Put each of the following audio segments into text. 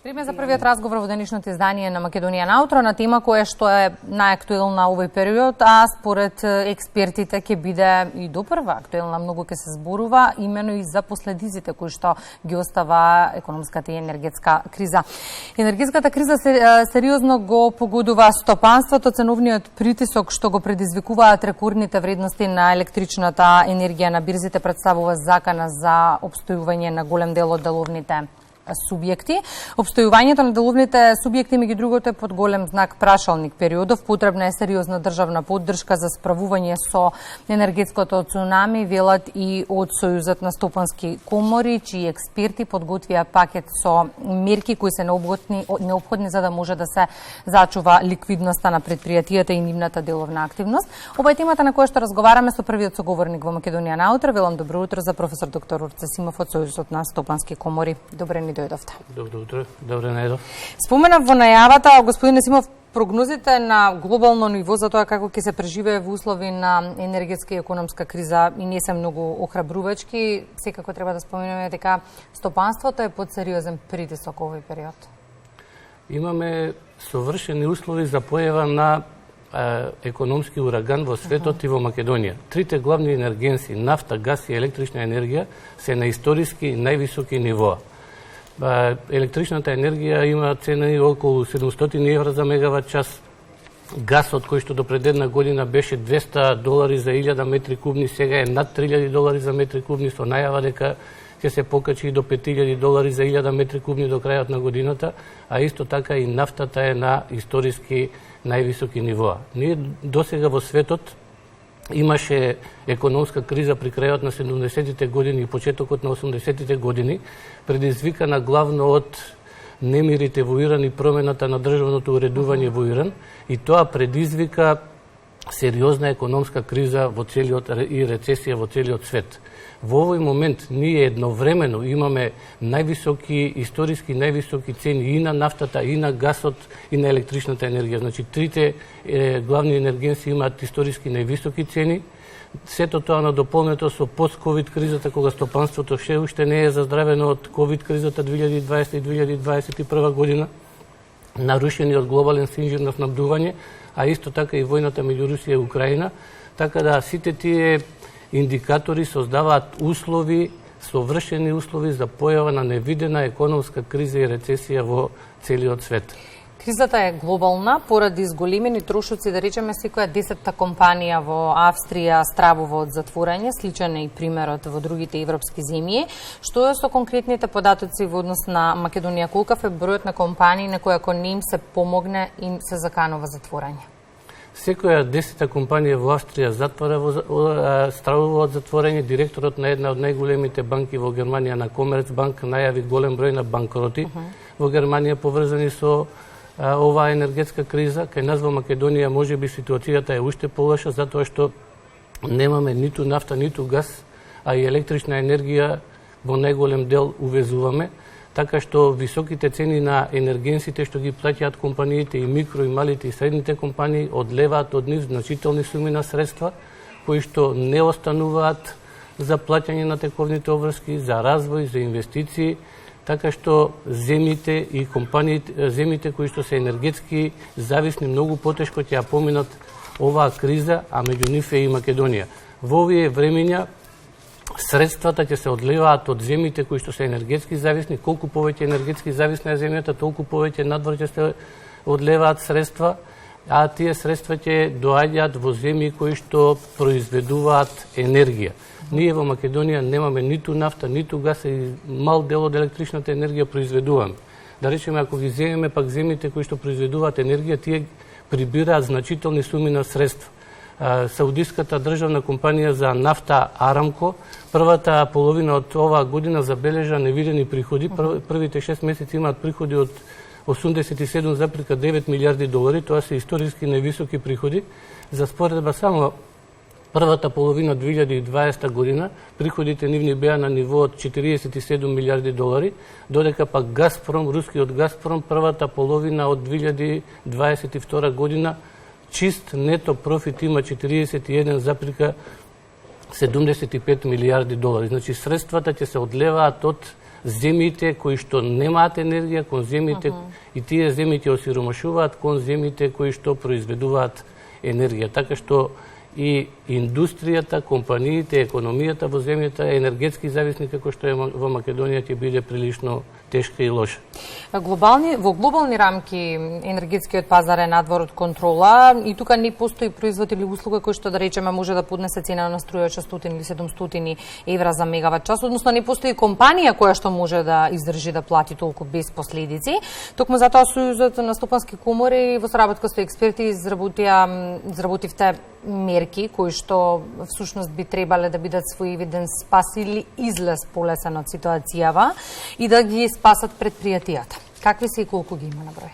Време за првиот разговор во денешното издание на Македонија наутро на тема која што е најактуелна овој период, а според експертите ќе биде и допрва актуелна, многу ќе се зборува именно и за последиците кои што ги остава економската и енергетска криза. Енергетската криза сериозно го погодува стопанството, ценовниот притисок што го предизвикуваат рекордните вредности на електричната енергија на бирзите представува закана за обстојување на голем дел од деловните субјекти. Обстојувањето на деловните субјекти меѓу другото е под голем знак прашалник периодов. Потребна е сериозна државна поддршка за справување со енергетското цунами, велат и од Сојузот на стопански комори, чии експерти подготвија пакет со мерки кои се неопходни за да може да се зачува ликвидноста на предпријатијата и нивната деловна активност. Ова е темата на која што разговараме со првиот соговорник во Македонија наутро. Велам добро утро за професор доктор Урце Симов од Сојузот на стопански комори. Добре ни дојдовте. Добро утро, добре најдов. Споменав во најавата, господин Симов, прогнозите на глобално ниво за тоа како ќе се преживее во услови на енергетска и економска криза и не се многу охрабрувачки. Секако треба да споменеме дека стопанството е под сериозен притисок овој период. Имаме совршени услови за појава на економски ураган во светот и во Македонија. Трите главни енергенси, нафта, газ и електрична енергија, се на историски највисоки нивоа. Електричната енергија има цена околу 700 евра за мегават час. Гасот кој што до пред една година беше $200 за 1000 метри кубни, сега е над $3000 за метри кубни, со најава дека ќе се покачи и до $5000 за 1000 метри кубни до крајот на годината, а исто така и нафтата е на историски највисоки нивоа. Ние досега во светот имаше економска криза при крајот на 70-тите години и почетокот на 80-тите години, предизвикана главно од немирите во Иран и промената на државното уредување во Иран, и тоа предизвика сериозна економска криза во целиот и рецесија во целиот свет. Во овој момент ние едновремено имаме историски највисоки цени и на нафтата, и на гасот, и на електричната енергија. Значи, трите главни енергенси имаат историски највисоки цени. Сето тоа надополнето со пост-ковид кризата, кога стопанството уште не е заздравено од ковид кризата 2020 и 2021 година, нарушени од глобален синџир на снабдување, а исто така и војната меѓу Русија и Украина. Така да сите тие индикатори создаваат услови, совршени услови за појава на невидена економска криза и рецесија во целиот свет. Кризата е глобална, поради зголемени трошоци, да речеме, секоја 10-та компанија во Австрија стравува од затворање, сличен е и примерот во другите европски земји. Што е со конкретните податоци во однос на Македонија? Колкав е бројот на компании на кои ако не им се помогне, им се заканува затворање? Секоја 10-та компанија во Австрија стравува од затворање. Директорот на една од најголемите банки во Германија, на Комерцбанк, најави голем број на банкроти во Германија поврзани со оваа енергетска криза. Кај нас во Македонија можеби ситуацијата е уште полоша, затоа што немаме ниту нафта, ниту газ, а и електрична енергија во најголем дел увезуваме, така што високите цени на енергенсите што ги плаќаат компаниите, и микро, и малите, и средните компании, одлеваат од нив значителни суми на средства, кои што не остануваат за плаќање на тековните обврски, за развој, за инвестиции, така што земите и компаниите, земите кои што се енергетски зависни, многу потешко ќе ја поминат оваа криза, а меѓу нив е и Македонија. Во овие времења средствата ќе се одлеваат од земите кои што се енергетски зависни. Колку повеќе енергетски зависна е земјата, толку повеќе надвор ќе се одлеваат средства, а тие средства ќе доаѓаат во земји кои што произведуваат енергија. Ние во Македонија немаме ниту нафта, ниту газ, и мал дел од електричната енергија произведуваме. Да речеме, ако ги земеме пак земите кои што произведуваат енергија, тие прибираат значителни суми на средства. Саудиската државна компанија за нафта Арамко првата половина од оваа година забележа невидени приходи. Првите 6 месеци имаат приходи од $87,9 милиарди. Тоа се историски највисоки приходи. За споредба само првата половина 2020 година приходите нивни беа на ниво од $47 милиарди, додека пак Газпром, рускиот Газпром, првата половина од 2022 година чист нето профит има $41,75 милиарди. Значи средствата ќе се одлеваат од земите кои што немаат енергија кон земите и тие земји ќе осиромашуваат кон земите кои што произведуваат енергија. Така што и индустријата, компаниите, економијата во земјата енергетски зависни како што е во Македонија ќе биде прилично тешка и лоша. Во глобални рамки енергетскиот пазар е надвор од контрола и тука не постои производ или услуга кој што да речеме може да поднесе цена на струја 600 или 700 евра за мегават час, односно не постои компанија која што може да издржи да плати толку без последици. Токму затоа Сојузот на стопански комори во соработка со експерти изработивте мерки кои што всушност би требале да бидат своевиден спас или излез полесен од ситуацијава и да ги спасат предпријатијата. Какви се и колку ги има на број?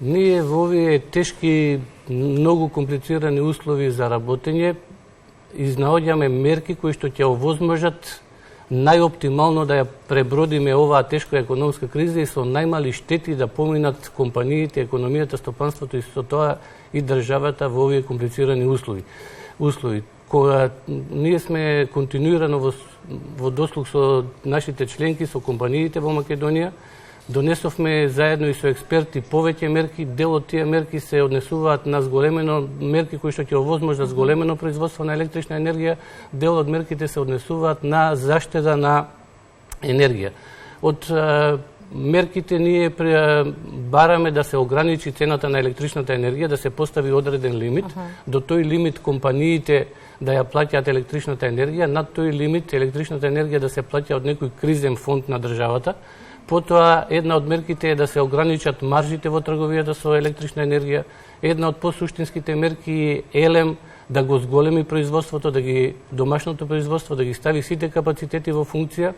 Ние во овие тешки, многу комплицирани услови за работење изнаоѓаме мерки кои што ќе овозможат најоптимално да ја пребродиме оваа тешка економска криза и со најмали штети да поминат компаниите, економијата, стопанството и со тоа и државата во овие комплицирани услови. Кога ние сме континуирано во дослуг со нашите членки, со компаниите во Македонија, донесовме заедно и со експерти повеќе мерки. Дел од тие мерки се однесуваат на зголемено мерки кои што ќе овозможат зголемено производство на електрична енергија. Дел од мерките се однесуваат на заштеда на енергија. Од мерките ние бараме да се ограничи цената на електричната енергија, да се постави одреден лимит. До тој лимит компаниите да ја плаќаат електричната енергија, над тој лимит електричната енергија да се плаќа од некој кризен фонд на државата. Потоа, една од мерките е да се ограничат маржите во трговијата со електрична енергија. Една од посуштинските мерки е ЕЛЕМ да го зголеми производството, домашното производство, да ги стави сите капацитети во функција,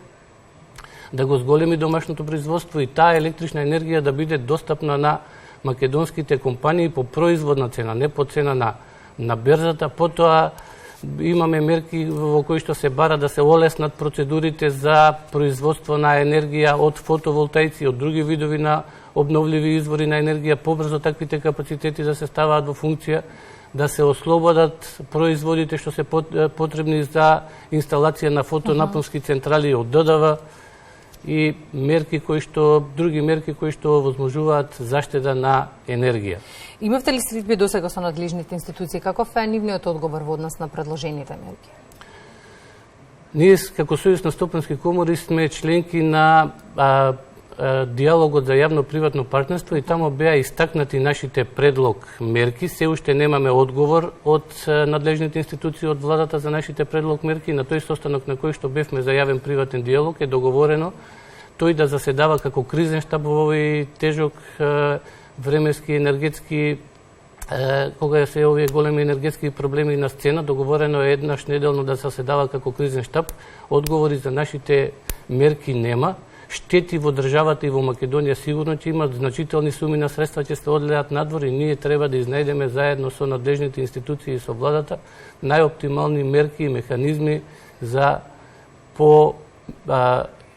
да го зголеми домашното производство и таа електрична енергија да биде достапна на македонските компании по производна цена, не по цена на берзата. Потоа, имаме мерки во кои што се бара да се олеснат процедурите за производство на енергија од фотоволтаици и од други видови на обновливи извори на енергија, побрзо таквите капацитети да се ставаат во функција, да се ослободат производите што се потребни за инсталација на фотонапонски централи од ДДВ и други мерки кои што овозможуваат заштеда на енергија. Имавте ли средби досега со надлежните институции? Каков е нивниот одговор во однос на предложените мерки? Ние, како Сојуз на стопански комори, сме членки на диалогот за јавно-приватно партнерство и тамо беа истакнати нашите предлог мерки. Се уште немаме одговор од надлежните институции од владата за нашите предлог мерки. На тој состанок на кој што бевме за јавен приватен диалог е договорено тој да заседава како кризен штаб во овој тежок временски енергетски кога се овие големи енергетски проблеми на сцена. Договорено е еднаш неделно да заседава како кризен штаб. Одговори за нашите мерки нема. Штети во државата и во Македонија сигурно ќе имат значителни суми на средства ќе се одлеат надвор и ние треба да изнајдеме заедно со надлежните институции и со владата најоптимални мерки и механизми за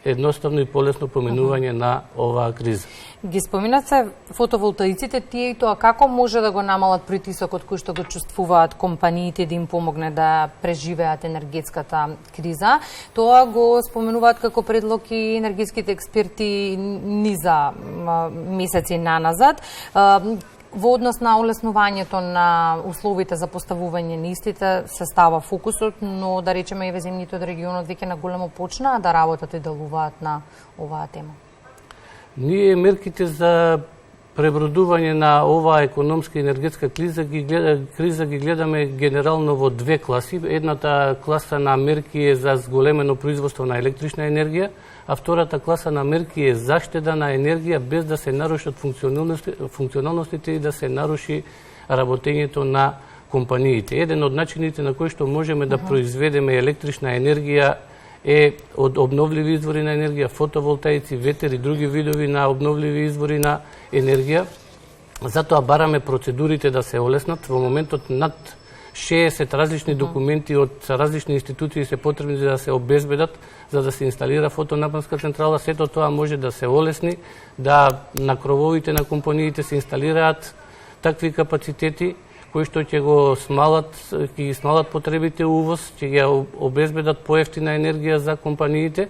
едноставно и полесно поминување на оваа криза. Ги споминате фотоволтаиците, тие и тоа како може да го намалат притисокот кој што го чувствуваат компаниите да им помогне да преживеат енергетската криза. Тоа го споменуваат како предлог и енергетските експерти низа месеци наназад. Во однос на олеснувањето на условите за поставување на истите се става фокусот, но да речеме и земјите од регионот веќе на големо почнаа да работат и делуваат на оваа тема. Ние мерките за пребродување на оваа економска и енергетска криза ги гледаме генерално во две класи. Едната класа на мерки е за зголемено производство на електрична енергија, а втората класа на мерки е заштеда на енергија без да се нарушат функционалностите и да се наруши работењето на компаниите. Еден од начините на кои што можеме да произведеме електрична енергија е од обновливи извори на енергија, фотоволтаици, ветер и други видови на обновливи извори на енергија. Затоа бараме процедурите да се олеснат. Во моментот над 60 различни документи од различни институции се потребни за да се обезбедат, за да се инсталира фотонапонска централа. Сето тоа може да се олесни, да на крововите на компаниите се инсталираат такви капацитети кои што ќе ги смалат потребите увоз, ќе ги обезбедат поевтина енергија за компаниите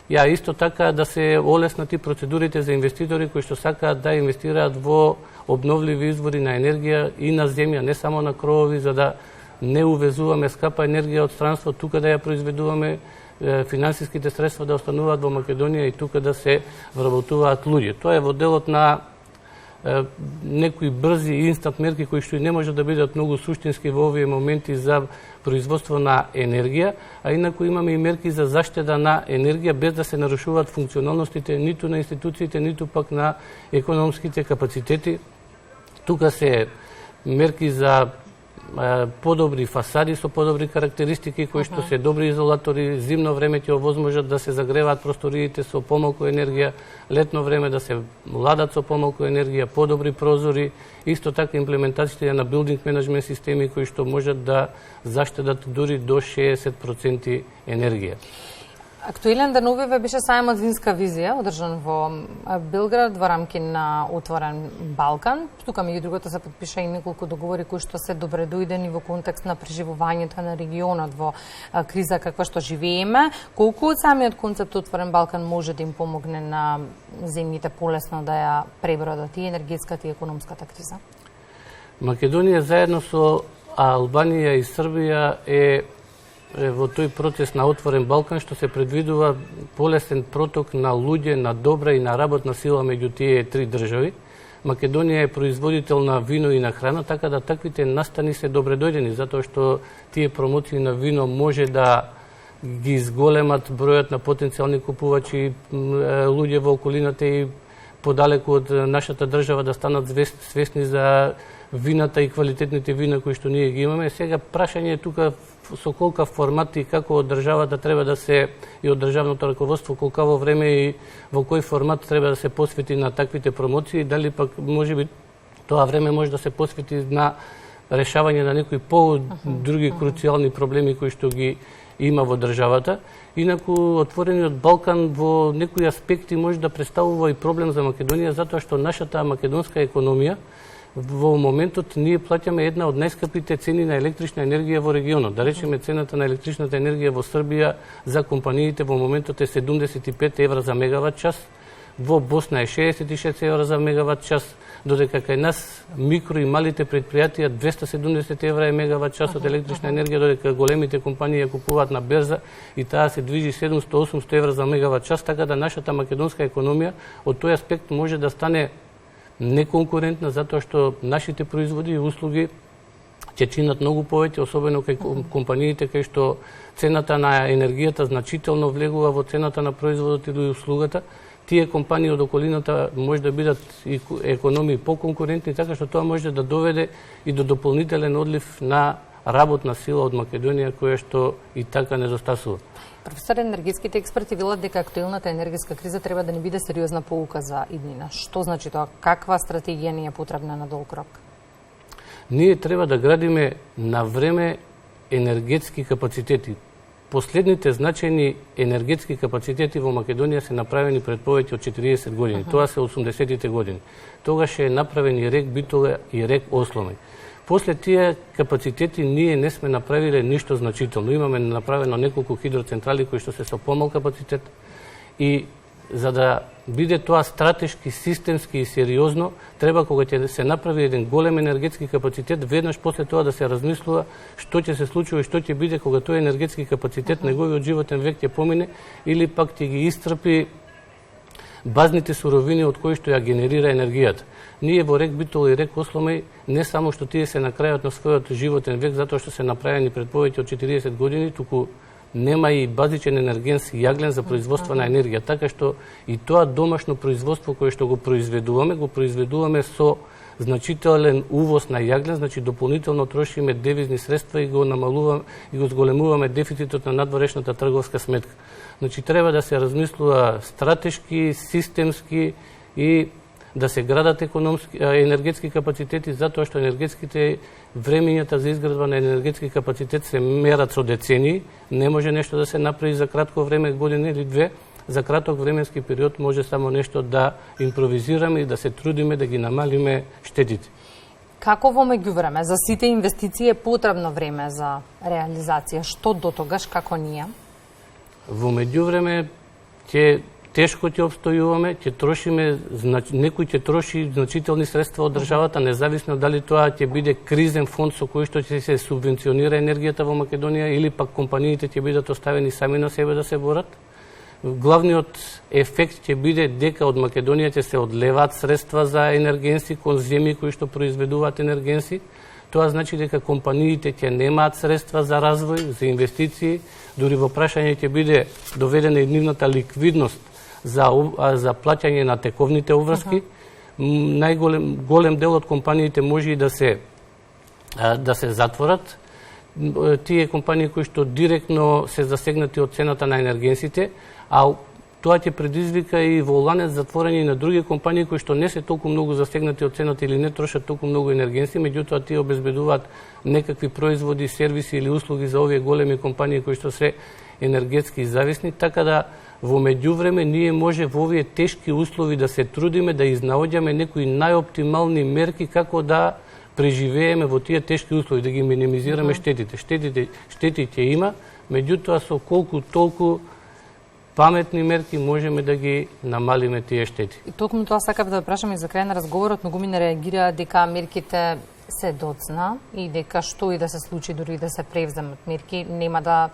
Ја исто така да се олеснати процедурите за инвеститори кои што сакаат да инвестираат во обновливи извори на енергија и на земја, не само на кровови, за да не увезуваме скапа енергија од странство, тука да ја произведуваме, финансиските средства да остануваат во Македонија и тука да се вработуваат луѓе. Тоа е во делот на некои брзи и инстант мерки кои што и не може да бидат многу суштински во овие моменти за производство на енергија, а инаку имаме и мерки за заштеда на енергија без да се нарушуваат функционалностите ниту на институциите, ниту пак на економските капацитети. Тука се мерки за подобри фасади со подобри карактеристики кои што се добри изолатори, зимно време ќе овозможат да се загреваат просториите со помалку енергија, летно време да се ладат со помалку енергија, подобри прозори, исто така имплементацијата на билдинг менеджмент системи кои што можат да заштедат дури до 60% енергија. Актуелен деновиве беше сајмот Винска визија, одржан во Белград во рамки на Отворен Балкан. Тука меѓу другото се подпиша и неколку договори кои што се добре дојдени во контекст на преживувањето на регионот во криза каква што живееме. Колку од самиот концепт Отворен Балкан може да им помогне на земјите полесно да ја пребродат и енергетската и економската криза? Македонија заедно со Албанија и Србија е во тој процес на Отворен Балкан што се предвидува полесен проток на луѓе, на добра и на работна сила меѓу тие три држави. Македонија е производител на вино и на храна, така да таквите настани се добре дојдени, затоа што тие промоции на вино може да ги изголемат бројот на потенцијални купувачи, луѓе во околината и подалеку од нашата држава да станат свесни за вината и квалитетните вина кои што ние ги имаме. Сега прашање е тука со колка формат и како од државата треба да се и од државното раководство колкаво време и во кој формат треба да се посвети на таквите промоции, дали пак можеби тоа време може да се посвети на решавање на некои други круцијални проблеми кои што ги има во државата. Инаку Отворениот Балкан во некои аспекти може да представува и проблем за Македонија затоа што нашата македонска економија во моментот ние плаќаме една од најскапите цени на електрична енергија во регионот. Да речеме, цената на електричната енергија во Србија за компаниите во моментот е 75 евра за мегават час, во Босна е 66 евра за мегават час, додека кај нас микро и малите предпријатија 270 евра е мегават час од електрична енергија, додека големите компании ја купуваат на берза и таа се движи 700-800 евра за мегават час, така да нашата македонска економија од тој аспект може да стане неконкурентна, затоа што нашите производи и услуги ќе чинат многу повеќе, особено кај компаниите кај што цената на енергијата значително влегува во цената на производот или услугата. Тие компании од околината може да бидат и економии поконкурентни, така што тоа може да доведе и до дополнителен одлив на работна сила од Македонија, која што и така недостасува. Професор, енергетските експерти велат дека актуелната енергетска криза треба да не биде сериозна поука за иднина. Што значи тоа? Каква стратегија ни е потребна на долг рок? Ние треба да градиме на време енергетски капацитети. Последните значајни енергетски капацитети во Македонија се направени пред повеќе од 40 години. Тоа се 80-тите години. Тогаш е направен и рек Битола и рек Осломе. После тие капацитети ние не сме направиле ништо значително. Имаме направено неколку хидроцентрали кои што се со помал капацитет и за да биде тоа стратешки, системски и сериозно, треба кога ќе се направи еден голем енергетски капацитет, веднаш после тоа да се размислува што ќе се случува и што ќе биде кога тој енергетски капацитет неговиот животен век ќе помине или пак ќе ги исцрпи базните суровини од кои што ја генерира енергијата. Ние во рек Битола и рек Осломе не само што тие се на крајот на својот животен век затоа што се направени пред повеќе од 40 години, туку нема и базичен енергенс јаглен за производство на енергија, така што и тоа домашно производство кое што го произведуваме со значителен увоз на јаглен, значи дополнително трошиме девизни средства и го намалуваме и го зголемуваме дефицитот на надворешната трговска сметка. Значи треба да се размислува стратешки, системски и да се градат енергетски капацитети, затоа што енергетските времењата за изградба на енергетски капацитет се мерат со децении. Не може нешто да се направи за кратко време, година или две. За краток временски период може само нешто да импровизираме и да се трудиме да ги намалиме штетите. Како во меѓувреме за сите инвестиции е потребно време за реализација? Што до тогаш, како ние? Во меѓувреме тешко ќе обстојуваме, ќе трошиме, некој ќе троши значителни средства од државата, независно дали тоа ќе биде кризен фонд со кој што ќе се субвенционира енергијата во Македонија или пак компаниите ќе бидат оставени сами на себе да се борат. Главниот ефект ќе биде дека од Македонија ќе се одлеваат средства за енергенси кон земји кои што произведуваат енергенси. Тоа значи дека компаниите ќе немаат средства за развој, за инвестиции, дури во прашање ќе биде доведена и нивната ликвидност за плаќање на тековните обврски. Голем дел од компаниите може и да се затворат. Тие компании кои што директно се засегнати од цената на енергенсите, а тоа ќе предизвика и во ланец затворање на други компании кои што не се толку многу засегнати од цената или не трошат толку многу енергенси, меѓутоа тие обезбедуваат некакви производи, сервиси или услуги за овие големи компании кои што се енергетски зависни, така да во меѓувреме ние може во овие тешки услови да се трудиме да изнаоѓаме некои најоптимални мерки како да преживееме во тие тешки услови, да ги минимизираме штетите. Штети ќе има, меѓутоа со колку толку паметни мерки можеме да ги намалиме тие штети. И токму тоа сакав да прашам и за крај на разговорот, многу ми реагира дека мерките се доцна и дека што и да се случи, дури да се превземат мерки, нема да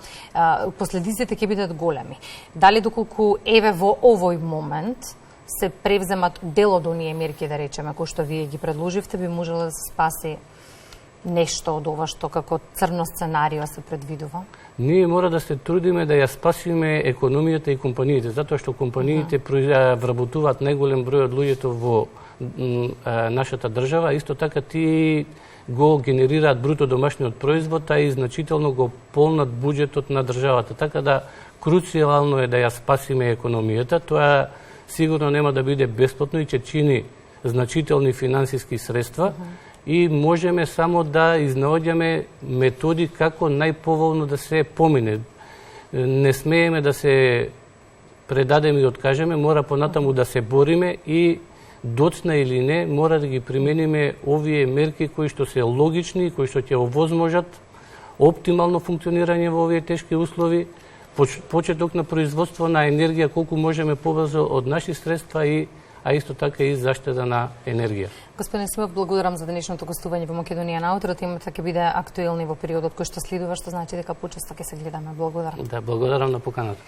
последиците ќе бидат големи. Дали доколку еве во овој момент се превземат дел од оние мерки, да речеме, кои што вие ги предложивте, би можело да се спаси нешто од ова што како црно сценарио се предвидува? Ние мора да се трудиме да ја спасиме економијата и компаниите, затоа што компаниите вработуваат најголем број од луѓето во нашата држава, исто така тие го генерираат бруто домашниот производ, а и значително го полнат буџетот на државата. Така да круцијално е да ја спасиме економијата. Тоа сигурно нема да биде бесплатно и ќе чини значителни финансиски средства и можеме само да изнаоѓаме методи како најповолно да се помине. Не смееме да се предадеме и откажеме, мора понатаму да се бориме и доцна или не, мора да ги примениме овие мерки кои што се логични, кои што ќе овозможат оптимално функционирање во овие тешки услови, почеток на производство на енергија колку можеме побрзо од наши средства а исто така и заштеда на енергија. Господин Симов, благодарам за денешното гостување во Македонија на утро. Темата ќе биде актуелна во периодот кој што следува, што значи дека почесто ќе се гледаме. Благодарам. Да, благодарам на поканата.